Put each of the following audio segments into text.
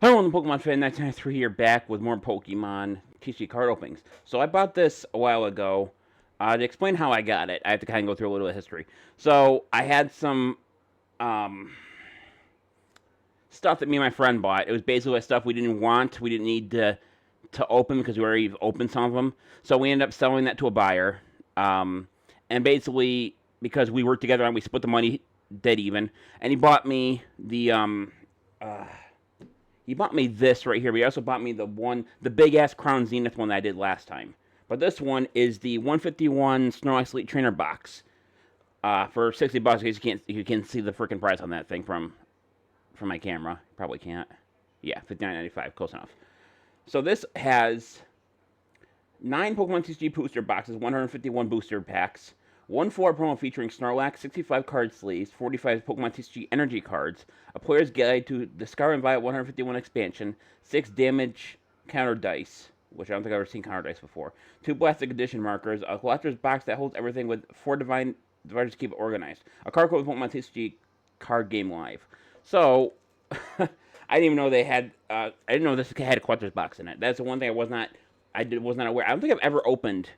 Hello, I'm the Pokemon fan 1993 here, back with more Pokemon TCG card openings. So I bought this a while ago. To explain how I got it, I have to kind of go through a little bit of history. So I had some um, stuff that me and my friend bought. It was basically stuff we didn't want, we didn't need to open because we already opened some of them. So we ended up selling that to a buyer. And basically, because we worked together and we split the money dead even, and uh, he bought me this right here, but he also bought me the big ass Crown Zenith one that I did last time. But this one is the 151 Snorlax Elite Trainer box for $60. Because you can't see the freaking price on that thing from my camera. Probably can't. Yeah, $59.95, close enough. So this has 9 Pokemon TCG booster boxes, 151 booster packs, one floor promo featuring Snorlax, 65 card sleeves, 45 Pokemon TCG energy cards, a player's guide to the Scarlet Violet 151 expansion, 6 damage counter dice, which I don't think I've ever seen counter dice before, 2 plastic edition markers, a collector's box that holds everything with 4 divine dividers to keep it organized, a card code with Pokemon TCG card game live. So, I didn't even know they had. I didn't know this had a collector's box in it. That's the one thing was not aware. I don't think I've ever opened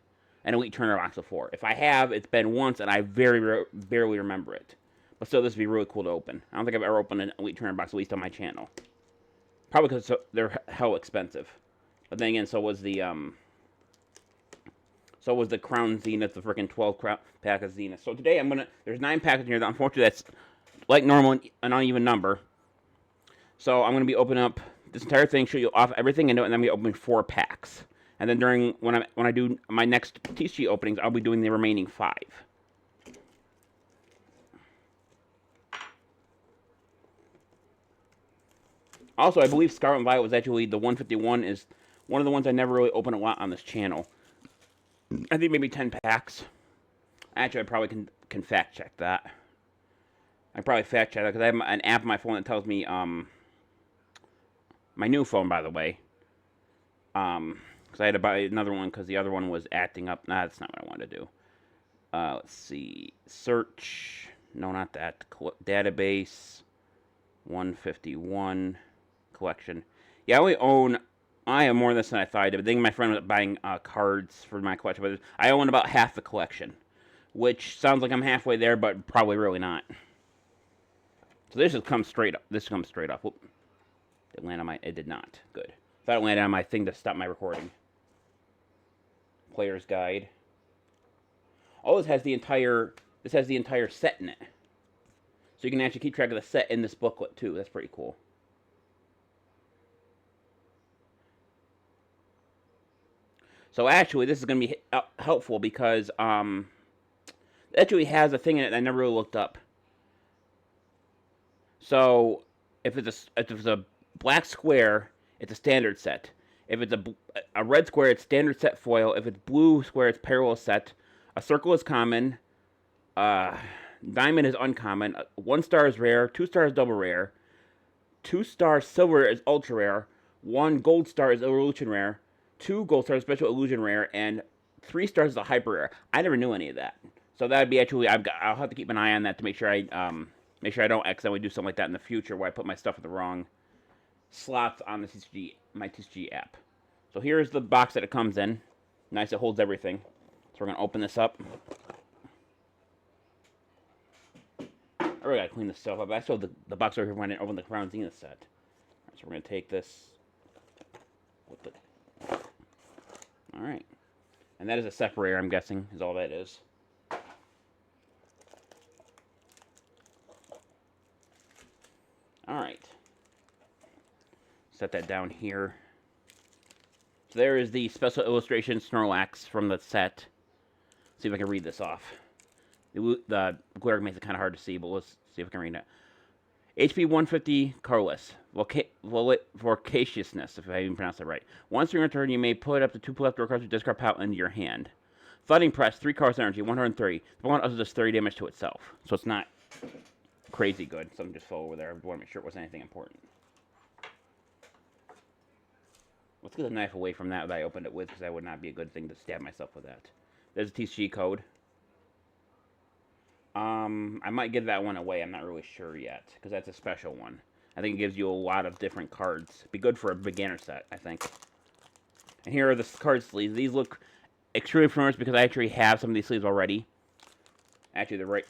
an Elite Trainer box before. If I have, it's been once, and I barely remember it. But still, this would be really cool to open. I don't think I've ever opened an Elite Trainer box, at least on my channel. Probably because they're hell expensive. But then again, so was the Crown Zenith, the freaking 12 pack of Zenith. So today there's 9 packs in here. Unfortunately, that's like normal, an uneven number. So I'm gonna be opening up this entire thing, show you off everything in it, and then I'm gonna open 4 packs. And then when I do my next TCG openings, I'll be doing the remaining 5. Also, I believe Scarlet Violet was actually the 151 is one of the ones I never really open a lot on this channel. I think maybe 10 packs. Actually, I probably can fact check that. I probably fact check that because I have an app on my phone that tells me my new phone, by the way. Because I had to buy another one because the other one was acting up. Nah, that's not what I wanted to do. Let's see. Search. No, not that. Database. 151. Collection. Yeah, I have more of this than I thought I did. I think my friend was buying cards for my collection, but I own about half the collection. Which sounds like I'm halfway there, but probably really not. So this just comes straight up. This comes straight up. Whoop. It landed on my. It did not. Good. Thought it landed on my thing to stop my recording. Player's guide. Oh, this has the entire set in it. So you can actually keep track of the set in this booklet too. That's pretty cool. So actually, this is going to be helpful because it actually has a thing in it that I never really looked up. So if it's a black square, it's a standard set. If it's a red square, it's standard set foil. If it's blue square, it's parallel set. A circle is common. Diamond is uncommon. 1 star is rare. 2 stars is double rare. 2 star silver is ultra rare. 1 gold star is evolution rare. 2 gold stars special illusion rare, and 3 stars is a hyper rare. I never knew any of that. So that'd be actually I'll have to keep an eye on that to make sure I don't accidentally do something like that in the future where I put my stuff in the wrong slots on my TCG app. So here's the box that it comes in. Nice, it holds everything. So we're gonna open this up. I really gotta clean this stuff up. I saw the box over here when I opened the Crown Zenith set. Alright, so we're gonna take this. Alright. And that is a separator, I'm guessing, is all that is. Alright. Set that down here. So there is the special illustration Snorlax from the set. See if I can read this off. The glare makes it kind of hard to see, but let's see if I can read it. HP 150 colorless. Voraciousness, if I even pronounce it right. Once during your turn, you may put up to 2 leftover cards with discard pile into your hand. Thudding press, 3 cards energy, 130. The one also does 30 damage to itself. So it's not crazy good. Something just fell over there. I want to make sure it wasn't anything important. Let's get the knife away from that I opened it with, because that would not be a good thing to stab myself with that. There's a TCG code. I might give that one away. I'm not really sure yet, because that's a special one. I think it gives you a lot of different cards. Be good for a beginner set, I think. And here are the card sleeves. These look extremely familiar because I actually have some of these sleeves already. Actually, the right...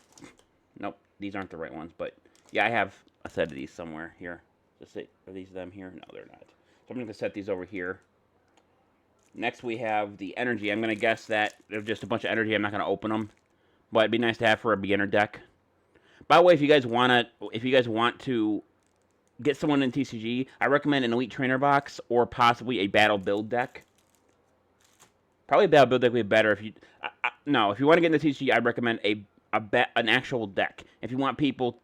Nope, these aren't the right ones, but yeah, I have a set of these somewhere here. Are these them here? No, they're not. So I'm going to set these over here. Next, we have the energy. I'm going to guess that they're just a bunch of energy. I'm not going to open them, but it'd be nice to have for a beginner deck. By the way, if you guys want to get someone in TCG, I recommend an Elite Trainer box or possibly a Battle Build deck. Probably a Battle Build deck would be better if you. No, if you want to get into TCG, I'd recommend an actual deck. If you want people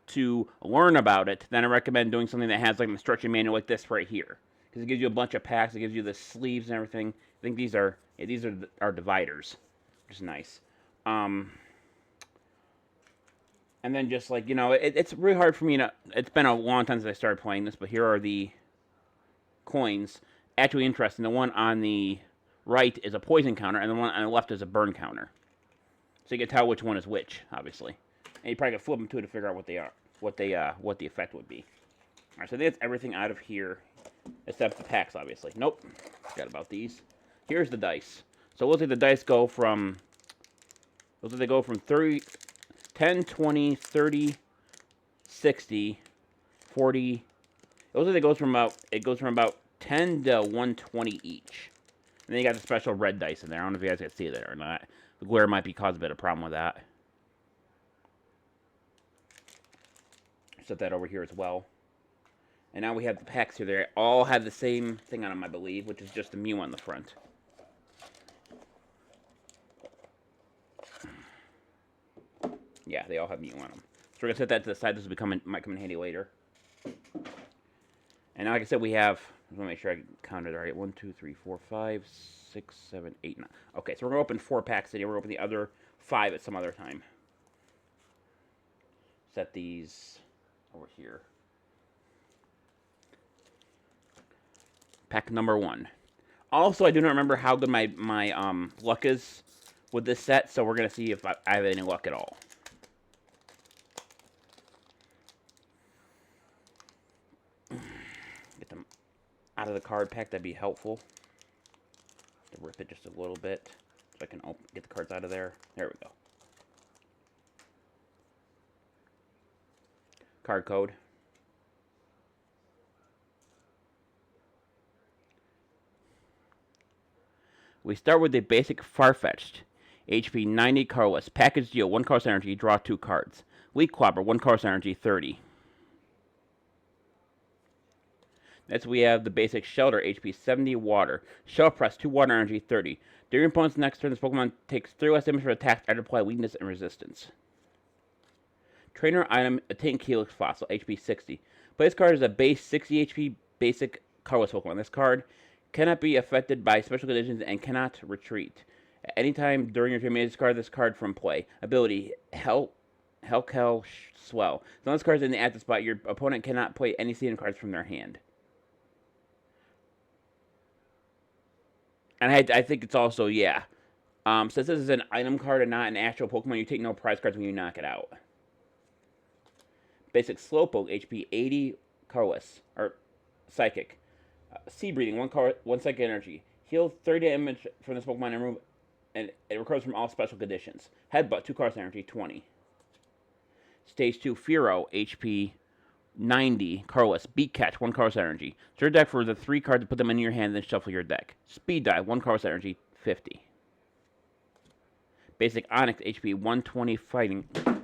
to learn about it, then I recommend doing something that has like an instruction manual like this right here, because it gives you a bunch of packs. It gives you the sleeves and everything. I think these are our dividers, which is nice. And then just like, it's really hard for me to... It's been a long time since I started playing this, but here are the coins. Actually interesting. The one on the right is a poison counter, and the one on the left is a burn counter. So you can tell which one is which, obviously. And you probably can flip them too to figure out what they are, what the effect would be. All right, so that's everything out of here, except the packs, obviously. Nope, forgot about these. Here's the dice. So we'll say the dice go from... Looks like they go from 30... 10, 20, 30, 60, 40. It looks like it goes from about 10 to 120 each. And then you got the special red dice in there. I don't know if you guys can see it there or not. The glare might be causing a bit of problem with that. Set that over here as well. And now we have the packs here. They all have the same thing on them, I believe, which is just a Mew on the front. Yeah, they all have Mew on them. So we're going to set that to the side. This might come in handy later. And now, like I said, we have... I want to make sure I counted all right. 1, 2, 3, 4, 5, 6, 7, 8, 9. Okay, so we're going to open 4 packs today. We're going to open the other 5 at some other time. Set these over here. Pack number 1. Also, I do not remember how good my luck is with this set, so we're going to see if I have any luck at all. Get them out of the card pack, that'd be helpful. To rip it just a little bit so I can get the cards out of there. There we go. Card code. We start with the basic Farfetch'd. HP 90 colorless. Package deal, 1 colorless energy, draw 2 cards. Leak Clobber, 1 colorless energy, 30. Next we have the basic Shelter, HP 70 water. Shell Press, 2 water energy, 30. During your opponent's next turn, this Pokemon takes 3 less damage for attacks after apply weakness and resistance. Trainer item, a Tank Helix Fossil, HP 60. Play this card as a base 60 HP basic colorless Pokemon. This card cannot be affected by special conditions and cannot retreat. At any time during your turn, you may discard this card from play. Ability, Hellkel Swell. As long as this card is in the active spot, your opponent cannot play any season cards from their hand. And I think it's also, yeah. Since this is an item card and not an actual Pokemon, you take no prize cards when you knock it out. Basic Slowpoke, HP 80 colorless, or Psychic. Sea Breeding, 1 Psychic Energy. Heal 30 damage from this Pokemon and it recovers from all special conditions. Headbutt, 2 colorless energy, 20. Stage 2, Fearow, HP 90, colorless. Beak Catch, 1 colorless energy. Search your deck for the 3 cards and put them in your hand, then shuffle your deck. Speed Dive, 1 colorless energy, 50. Basic Onix, HP 120 Fighting. That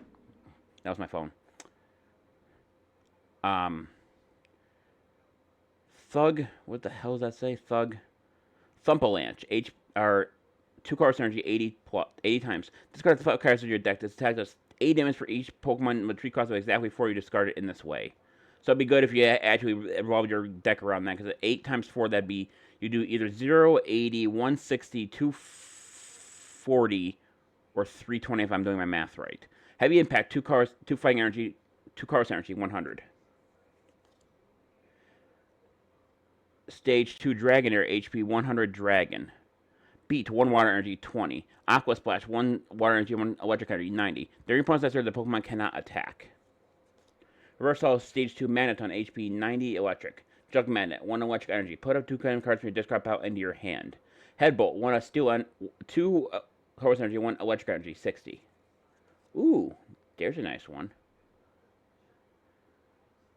was my phone. Thug, what the hell does that say? Thug. Thumpalanche, 2 colorless energy, 80 times. Discard the 5 cards of your deck. This attack does 8 damage for each Pokemon with 3 costs of exactly 4 you discard it in this way. So it'd be good if you actually revolve your deck around that, because 8 times 4, that'd be, you do either 0, 80, 160, 240, or 320 if I'm doing my math right. Heavy Impact, 2 Fighting Energy, 2 colorless energy, 100. Stage 2 Dragonair, HP 100 Dragon. Beat, 1 water energy, 20. Aqua Splash, 1 water energy, 1 electric energy, 90. During your opponent's next turn, the Pokemon cannot attack. Reverse Holo Stage 2 Magneton, HP 90 Electric. Junk Magnet, 1 electric energy. Put up 2 kind of cards from your discard pile into your hand. Headbolt, 1 steel and 2 colorless energy, 1 electric energy, 60. Ooh, there's a nice one.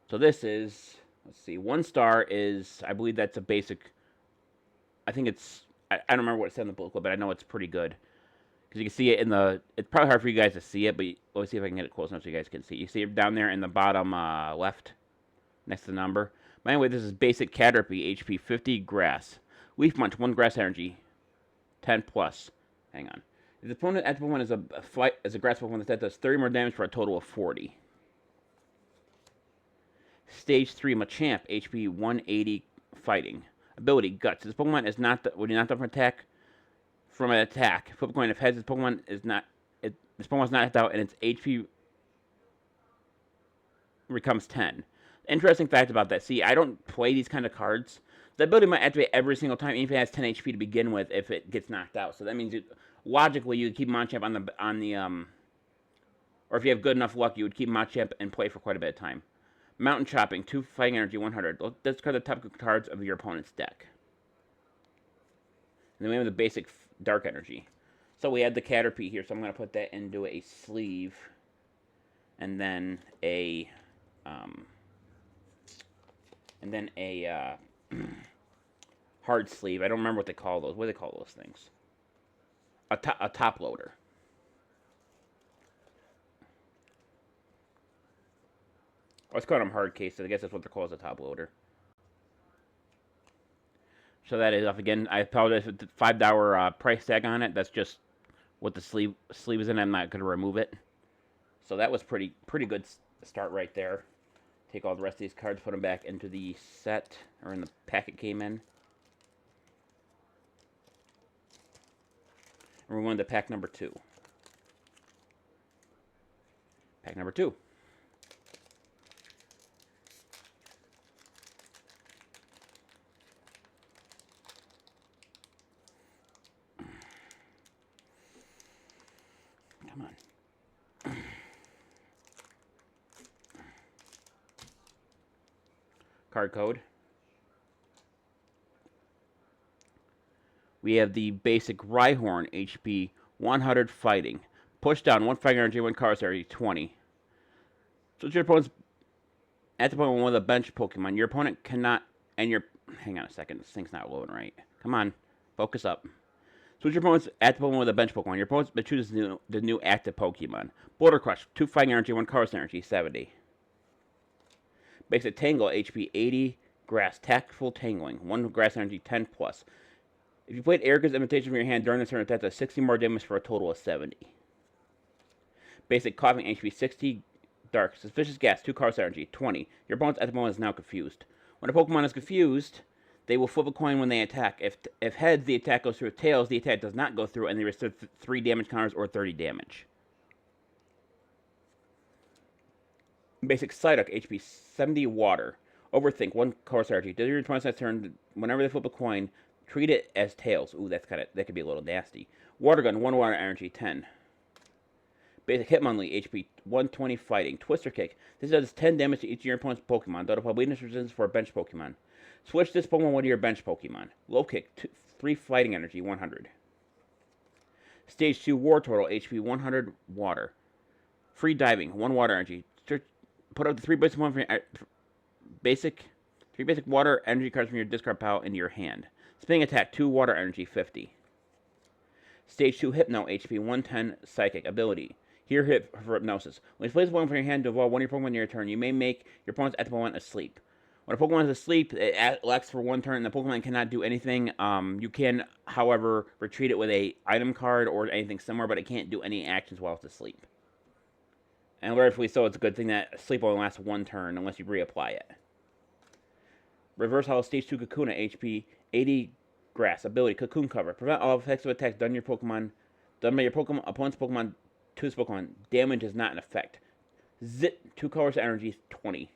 So this is, let's see, 1 star is, I believe that's a basic, I think it's, I don't remember what it said in the booklet, but I know it's pretty good. Because you can see it in the, it's probably hard for you guys to see it, but let's see if I can get it close enough so you guys can see. You see it down there in the bottom left, next to the number. But anyway, this is basic Caterpie, HP 50 grass. Leaf Munch, 1 grass energy, 10 plus. Hang on. If the opponent at the moment is a grass Pokemon that does 30 more damage for a total of 40. Stage 3 Machamp, HP 180 fighting. Ability Guts. This Pokemon is not when you're not done from an attack. Flip a coin if heads. This Pokemon is not. This Pokemon's not hit out, and its HP becomes 10. Interesting fact about that. See, I don't play these kind of cards. The ability might activate every single time, even if it has 10 HP to begin with. If it gets knocked out, so that means logically you would keep Machamp on the or if you have good enough luck, you would keep Machamp in play for quite a bit of time. Mountain Chopping, 2 fighting energy, 100. Discard the top cards of your opponent's deck. And then we have the basic dark energy. So we had the Caterpie here, so I'm going to put that into a sleeve. And then a hard sleeve. I don't remember what they call those. What do they call those things? A top loader. Let's call them hard cases. I guess that's what they're called, as a top loader. So that is off again. I apologize for the $5 price tag on it. That's just what the sleeve is in. I'm not going to remove it. So that was pretty good start right there. Take all the rest of these cards, put them back into the set, or in the packet came in. And we're going to pack number 2. Pack number 2. Come on. Card code. We have the basic Rhyhorn, HP 100 fighting. Push down 1 fighting energy, 1 card energy, 20. So your opponent's at the point with one of the bench Pokemon. Your opponent cannot, and your, hang on a second, this thing's not loading right. Come on, focus up. Switch your opponent's at the Pokemon with a bench Pokemon. Your opponent chooses the new active Pokemon. Boulder Crush, 2 fighting energy, 1 card energy, 70. Basic Tangle, HP 80. Grass, Tactful Tangling, 1 grass energy, 10 plus. If you played Erica's Invitation from your hand during the turn, that does 60 more damage for a total of 70. Basic Coughing, HP 60. Dark, Suspicious Gas, 2 cards energy, 20. Your opponent's at the moment is now confused. When a Pokemon is confused, they will flip a coin when they attack. If heads, the attack goes through. If tails, the attack does not go through, and they receive 3 damage counters or 30 damage. Basic Psyduck, HP 70 Water. Overthink, 1 course energy. During your opponent's turn, whenever they flip a coin, treat it as tails. Ooh, that could be a little nasty. Water Gun, 1 water energy, 10. Basic Hitmonlee, HP 120 Fighting. Twister Kick. This does 10 damage to each of your opponent's Pokemon. Does apply weakness resistance for a bench Pokemon. Switch this Pokemon with one of your bench Pokemon. Low Kick, 3 Fighting Energy, 100. Stage 2 War Turtle, HP 100 Water. Free Diving, 1 water energy. Put up the 3 basic water energy cards from your discard pile into your hand. Spinning Attack, 2 water energy, 50. Stage 2 Hypno, HP 110 Psychic. Ability. Here hit for Hypnosis. When you place a Pokemon from your hand to evolve one of your Pokemon in your turn, you may make your opponent's at the moment asleep. When a Pokemon is asleep, it lasts for 1 turn, and the Pokemon cannot do anything. You can, however, retreat it with a item card or anything similar, but it can't do any actions while it's asleep. And rightfully so, it's a good thing that sleep only lasts 1 turn unless you reapply it. Reverse Holo Stage 2 Kakuna, HP 80 Grass. Ability, Cocoon Cover. Prevent all effective attacks done by your opponent's Pokemon to this Pokemon. Damage is not in effect. Zit, 2 colors energy, 20.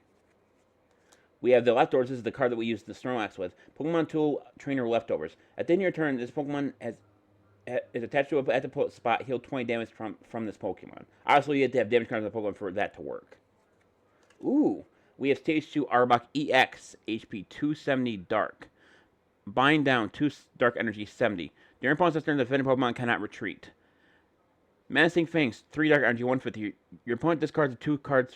We have the Leftovers. This is the card that we use the Snorlax with. Pokemon Tool Trainer Leftovers. At the end of your turn, this Pokemon is attached to at the spot, heal 20 damage from this Pokemon. Obviously, you have to have damage cards on the Pokemon for that to work. Ooh, we have Stage 2 Arbok EX, HP 270 Dark. Bind down 2 Dark Energy 70. During opponent's turn, the defending Pokemon cannot retreat. Menacing Fangs, 3 Dark Energy 150. Your opponent discards 2 cards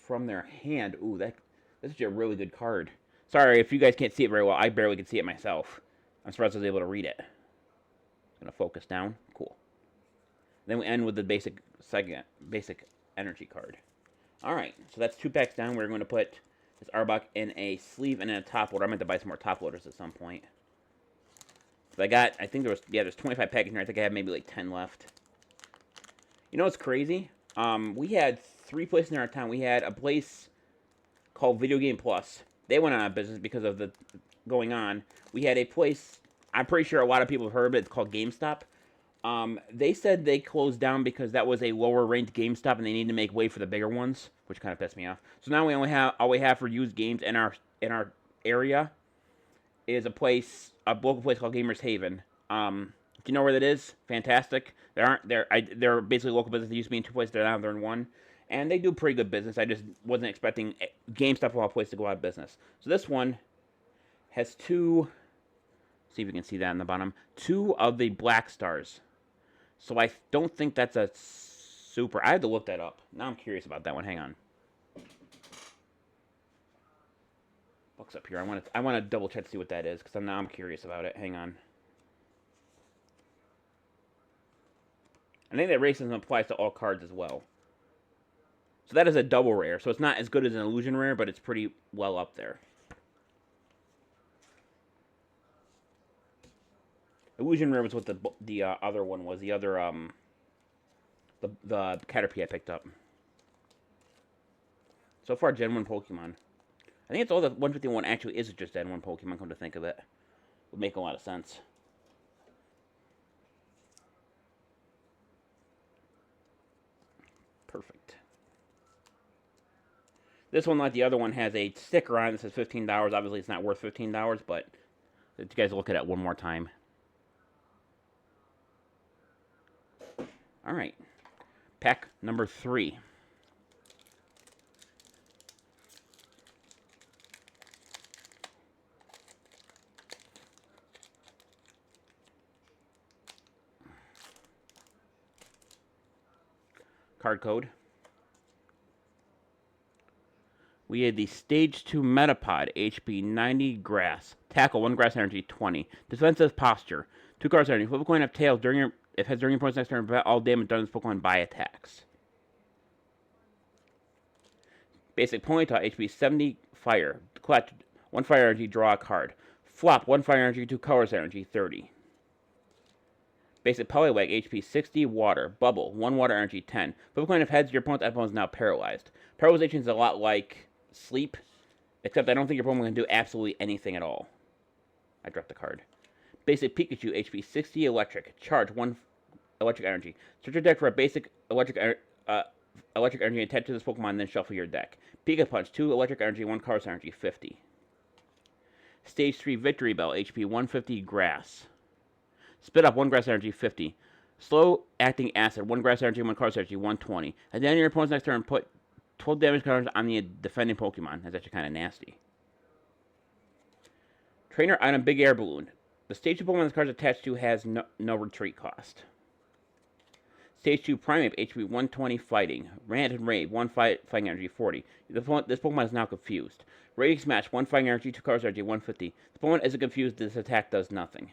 from their hand. Ooh, that's actually a really good card. Sorry if you guys can't see it very well. I barely can see it myself. I'm surprised I was able to read it. Gonna focus down. Cool. Then we end with the basic energy card. Alright, so that's 2 packs down. We're going to put this Arbok in a sleeve and in a top loader. I meant to buy some more top loaders at some point. So I think there's 25 packs in here. I think I have maybe like 10 left. You know what's crazy? We had 3 places in our town. We had a place called Video Game Plus. They went out of business because of the going on. We had a place, I'm pretty sure a lot of people have heard of it. It's called GameStop. They said they closed down because that was a lower ranked GameStop and they needed to make way for the bigger ones, which kind of pissed me off. So now we only have all we have for used games in our area is a local place called Gamers Haven. Do you know where that is? Fantastic. They're basically local business. They used to be in 2 places. They're in 1. And they do pretty good business. I just wasn't expecting GameStop of all places to go out of business. So this one has 2, see if you can see that on the bottom, 2 of the black stars. So I don't think that's a super, I have to look that up. Now I'm curious about that one. Hang on. Book's up here. I want to double check to see what that is because now I'm curious about it. Hang on. I think that racism applies to all cards as well. So that is a double rare. So it's not as good as an illusion rare, but it's pretty well up there. Illusion rare was what the other one was. The other the Caterpie I picked up. So far, Gen 1 Pokemon. I think it's all the 151 actually is just Gen 1 Pokemon, come to think of it. Would make a lot of sense. Perfect. This one, like the other one, has a sticker on it that says $15. Obviously, it's not worth $15, but you guys look at it one more time. All right. Pack number 3. Card code. We had the Stage 2 Metapod, HP 90 Grass. Tackle, 1 Grass Energy, 20. Defensive Posture, 2 cards energy. Flip a coin of tails during your, if it has during your opponent's next turn, prevent all damage done to this Pokemon by attacks. Basic Ponyta, HP 70 Fire. Collect 1 Fire Energy, draw a card. Flop, 1 Fire Energy, 2 Colors Energy, 30. Basic Poliwag, HP 60 Water. Bubble, 1 Water Energy, 10. Flip a coin of heads, your opponent's opponent is now paralyzed. Paralyzation is a lot like Sleep, except I don't think your opponent can do absolutely anything at all. I dropped the card. Basic Pikachu, HP 60 Electric. Charge, 1 Electric Energy. Search your deck for a basic electric energy attached to this Pokemon, then shuffle your deck. Pika Punch, 2 Electric Energy, 1 Colors Energy, 50. Stage 3 Victory Bell, HP 150 Grass. Spit Up, 1 Grass Energy, 50. Slow Acting Acid, 1 Grass Energy, 1 Colors Energy, 120. At the end of your opponent's next turn, put 12 damage cards on the defending Pokemon. That's actually kind of nasty. Trainer Item Big Air Balloon. The Stage 2 Pokemon this card is attached to has no retreat cost. Stage 2 Primeape, HP 120 Fighting. Rant and Rave, 1 Fighting Energy, 40. This Pokemon is now confused. Raging Smash, 1 Fighting Energy, 2 Colors Energy, 150. The Pokemon isn't confused, this attack does nothing.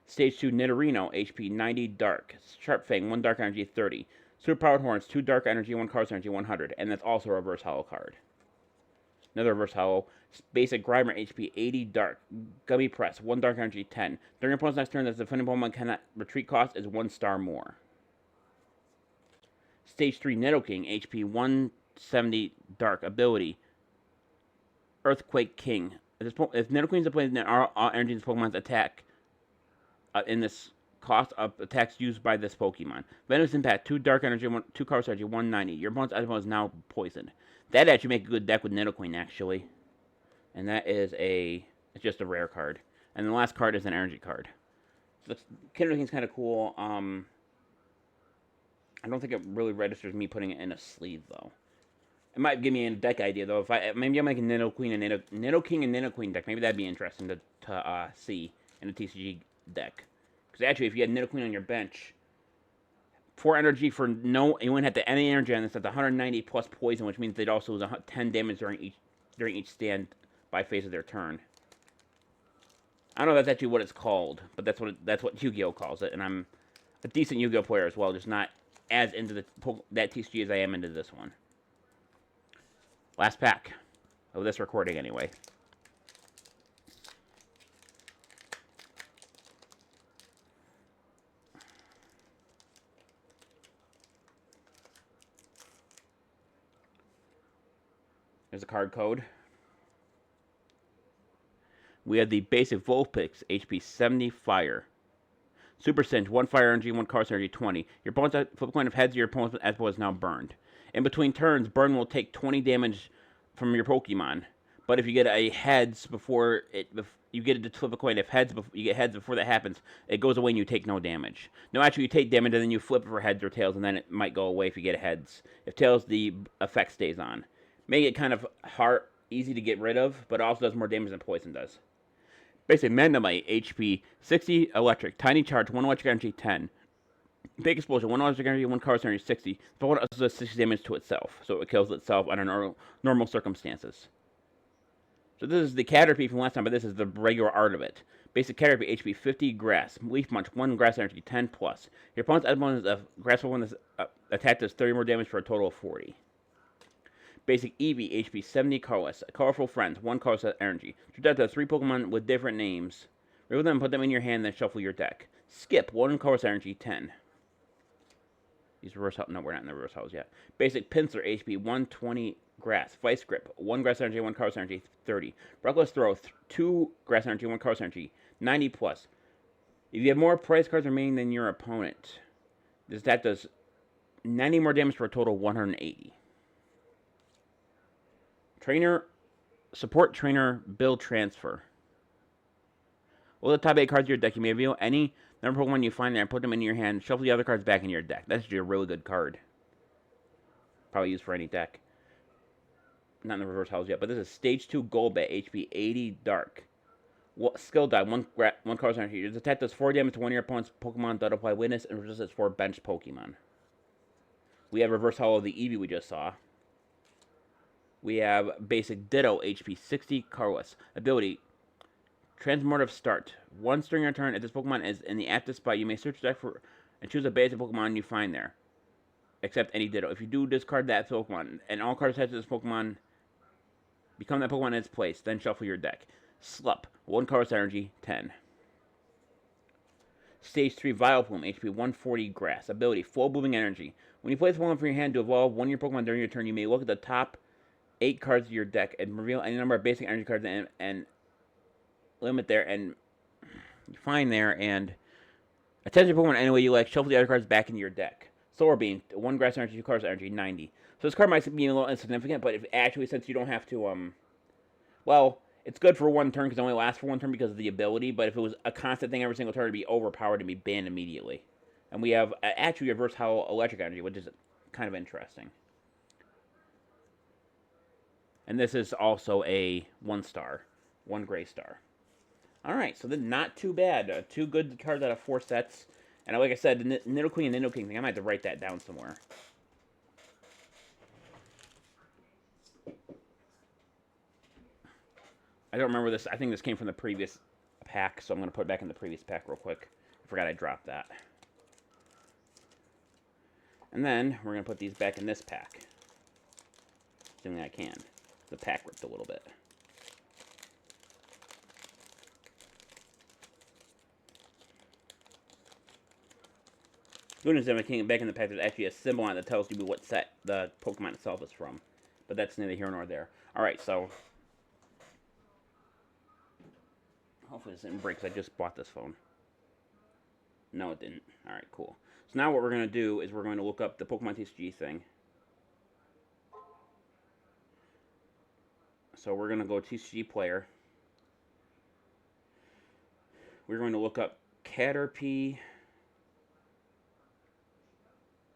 Stage 2 Nidorino, HP 90 Dark. Sharp Fang, 1 Dark Energy, 30. Super Powered Horns, 2 Dark Energy, 1 Colors Energy, 100. And that's also a Reverse Hollow card. Another Reverse Hollow. Basic Grimer, HP 80 Dark. Gummy Press, 1 Dark Energy, 10. During your opponent's next turn, the defending Pokemon cannot retreat cost is 1 star more. Stage 3 Nidoking, HP 170 Dark. Ability Earthquake King. If Nidoking is applied, then all energy in this Pokemon's attack in this cost of attacks used by this Pokemon. Venomous Impact, 2 Dark Energy, 2 Colors Energy, 190. Your opponent's item is now poisoned. That actually make a good deck with Nidoqueen, actually. And that is it's just a rare card. And the last card is an energy card. So Nidoqueen's kind of cool. I don't think it really registers me putting it in a sleeve, though. It might give me a deck idea though. If I maybe I'll make a Nidoking and Nidoking deck. Maybe that'd be interesting to see in a TCG deck. Because actually, if you had Nidoking on your bench, 4 energy for no, you wouldn't have to any energy on this at the 190 plus poison, which means they'd also lose 10 damage during each stand by phase of their turn. I don't know if that's actually what it's called, but that's what Yu-Gi-Oh calls it, and I'm a decent Yu-Gi-Oh player as well, just not as into that TCG as I am into this one. Last pack of this recording, anyway. There's a card code. We have the basic Vulpix, HP 70 Fire. Super Cinch, 1 Fire Energy, 1 Color Energy, 20. Your opponent's flip a coin of heads, your opponent's Expo is now burned. In between turns, burn will take 20 damage from your Pokemon. But if you get a heads before you get it to flip a coin. If you get heads before that happens, it goes away and you take no damage. No, actually, you take damage and then you flip it for heads or tails, and then it might go away if you get heads. If tails, the effect stays on. Make it kind of hard, easy to get rid of, but it also does more damage than poison does. Basic Magnemite, HP 60 Electric, Tiny Charge, 1 Electric Energy, 10. Big Explosion, 1 Electric Energy, 1 Color Energy, 60. The opponent also does 60 damage to itself, so it kills itself under normal circumstances. So this is the Caterpie from last time, but this is the regular art of it. Basic Caterpie, HP 50 Grass, Leaf Munch, 1 Grass Energy, 10 plus. Your opponent's Grass one that's attack does 30 more damage for a total of 40. Basic Eevee, HP 70 Colorless, Colorful Friends, 1 Colorless Energy. Choose out 3 Pokemon with different names. Remove them, put them in your hand, then shuffle your deck. Skip, 1 Colorless Energy, 10. These reverse health. No, we're not in the reverse health yet. Basic Pinsir, HP 120 Grass, Vice Grip, 1 Grass Energy, 1 Colorless Energy, 30. Reckless Throw, 2 Grass Energy, 1 Colorless Energy, 90 plus. If you have more prize cards remaining than your opponent, this attack does 90 more damage for a total of 180. Support Trainer Build Transfer. Well, the top 8 cards of your deck, you may reveal any number one you find there and put them in your hand. Shuffle the other cards back in your deck. That's actually a really good card. Probably used for any deck. Not in the reverse house yet, but this is Stage 2 Golbat, HP 80 Dark. Skill die, 1 Color Energy. This attack does 4 damage to one of your opponent's Pokemon that apply Witness and resists 4 bench Pokemon. We have Reverse Hollow of the Eevee we just saw. We have Basic Ditto, HP 60 Colorless. Ability, Transmortive Start. Once during your turn, if this Pokemon is in the active spot, you may search the deck for and choose a basic Pokemon you find there. Except any Ditto. If you do discard that Pokemon, and all cards attached to this Pokemon become that Pokemon in its place, then shuffle your deck. Slup, 1 Colorless Energy, 10. Stage 3 Vileplume, HP 140 Grass. Ability, Full Blooming Energy. When you place Pokemon from your hand to evolve one of your Pokemon during your turn, you may look at the top 8 cards of your deck and reveal any number of basic energy cards and limit there and you find there and attach your Pokemon any way you like. Shuffle the other cards back into your deck. Solar Beam, 1 Grass Energy, 2 Colors Energy, 90. So this card might be a little insignificant, but if actually, since you don't have to, well, it's good for one turn because it only lasts for one turn because of the ability, but if it was a constant thing every single turn, it'd be overpowered and be banned immediately. And we have actually Reverse Hollow Electric Energy, which is kind of interesting. And this is also a 1 star, 1 gray star. Alright, so then not too bad. 2 good cards out of 4 sets. And like I said, the Nidoking and Nidoking thing, I might have to write that down somewhere. I don't remember this. I think this came from the previous pack, so I'm going to put it back in the previous pack real quick. I forgot I dropped that. And then we're going to put these back in this pack. Assuming I can. The pack ripped a little bit. Good news is I back in the pack, there's actually a symbol on it that tells you what set the Pokemon itself is from. But that's neither here nor there. Alright, so hopefully this didn't break because I just bought this phone. No, it didn't. Alright, cool. So now what we're going to do is we're going to look up the Pokemon TCG thing. So we're going to go TCG Player. We're going to look up Caterpie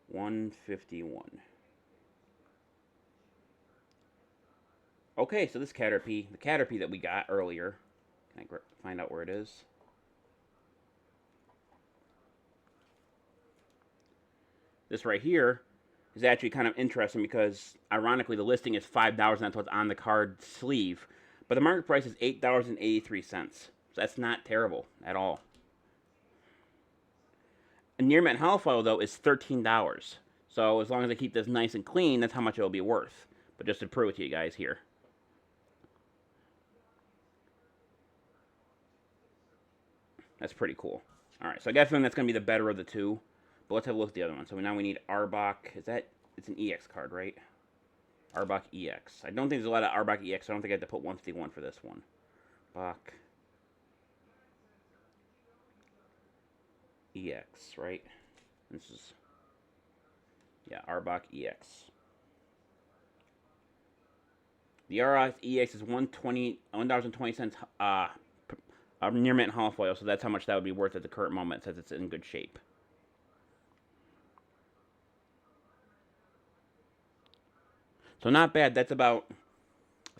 151. Okay, so this Caterpie, the Caterpie that we got earlier, can I find out where it is? This right here is actually kind of interesting because, ironically, the listing is $5 and that's what's on the card sleeve. But the market price is $8.83. So that's not terrible at all. A near mint hollow foil, though, is $13. So as long as I keep this nice and clean, that's how much it'll be worth. But just to prove it to you guys here. That's pretty cool. Alright, so I guess that's going to be the better of the two. But let's have a look at the other one. So now we need Arbok. Is that... It's an EX card, right? Arbok EX. I don't think there's a lot of Arbok EX, so I don't think I have to put 151 for this one. Arbok EX, right? This is... Yeah, Arbok EX. The Arbok EX is $1.20 near mint hollow foil, so that's how much that would be worth at the current moment, since it's in good shape. So not bad. That's about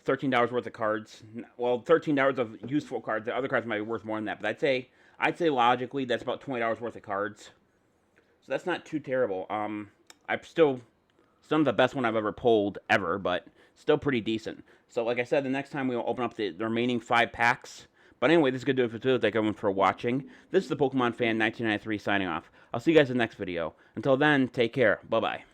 $13 worth of cards. Well, $13 of useful cards. The other cards might be worth more than that, but I'd say logically that's about $20 worth of cards. So that's not too terrible. I'm still some of the best one I've ever pulled ever, but still pretty decent. So like I said, the next time we'll open up the remaining 5 packs. But anyway, this is going to do it for today. Thank everyone for watching. This is the Pokemon Fan 1993 signing off. I'll see you guys in the next video. Until then, take care. Bye-bye.